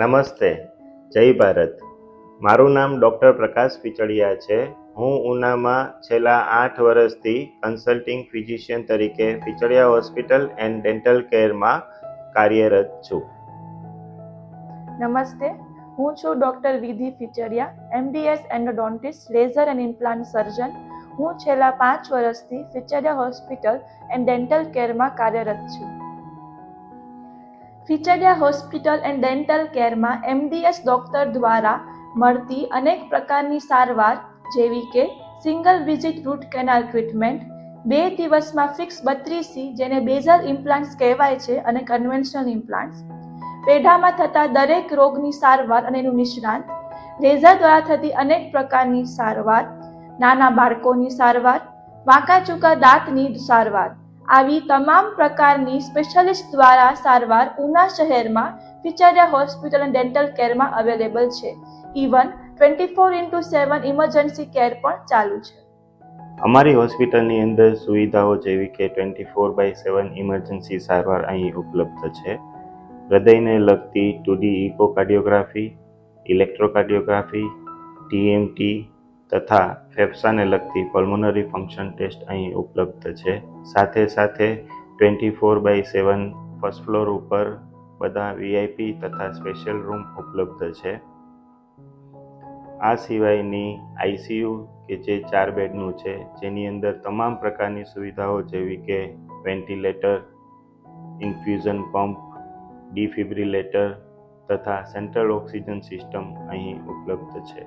નમસ્તે, જય ભારત. મારું નામ ડૉક્ટર પ્રકાશ પિચડિયા છે. હું ઉનામાં છેલ્લા 8 વર્ષથી કન્સલ્ટિંગ ફિઝિશિયન તરીકે પિચડિયા હોસ્પિટલ એન્ડ ડેન્ટલ કેરમાં કાર્યરત છું. નમસ્તે, હું છું doctor Vidhi Fichadiya, MDS endodontist, laser and implant surgeon. હું છેલ્લા 5 વર્ષથી ફિચડિયા હોસ્પિટલ એન્ડ ડેન્ટલ કેરમાં કાર્યરત છું. ફિચડિયા હોસ્પિટલ એન્ડ ડેન્ટલ કેરમાં MDS ડૉક્ટર દ્વારા મળતી અનેક પ્રકારની સારવાર જેવી કે single visit root canal treatment, 2 દિવસમાં ફિક્સ 32C જેને બેઝલ ઇમ્પ્લાન્ટ્સ કહેવાય છે અને કન્વેન્શનલ ઇમ્પ્લાન્ટ્સ, પેઢામાં થતા દરેક રોગની સારવાર અને એનું નિષ્ણાંત, લેઝર દ્વારા થતી અનેક પ્રકારની સારવાર, નાના બાળકોની સારવાર, વાંકા ચૂકા દાંતની સારવાર, આવી તમામ પ્રકારની સ્પેશિયાલિસ્ટ દ્વારા સારવાર ઉના શહેરમાં ફિચડિયા હોસ્પિટલ એન્ડ ડેન્ટલ કેરમાં અવેલેબલ છે. ઇવન 24x7 ઇમરજન્સી કેર પણ ચાલુ છે. અમારી હોસ્પિટલની અંદર સુવિધાઓ જેવી કે 24/7 ઇમરજન્સી સારવાર અહીં ઉપલબ્ધ છે. હૃદયને લગતી 2D ઇકોકાર્ડિયોગ્રાફી, ઇલેક્ટ્રોકાર્ડિયોગ્રાફી, TMT તથા ફેફસાને લગતી પલ્મોનરી ફંક્શન ટેસ્ટ અહીં ઉપલબ્ધ છે. સાથે સાથે 24/7 ફર્સ્ટ ફ્લોર ઉપર બધા VIP તથા સ્પેશિયલ રૂમ ઉપલબ્ધ છે. આ સિવાયની ICU કે જે 4 બેડનું છે, જેની અંદર તમામ પ્રકારની સુવિધાઓ જેવી કે વેન્ટિલેટર, ઇન્ફ્યુઝન પંપ, ડિફિબ્રિલેટર તથા સેન્ટ્રલ ઓક્સિજન સિસ્ટમ અહીં ઉપલબ્ધ છે.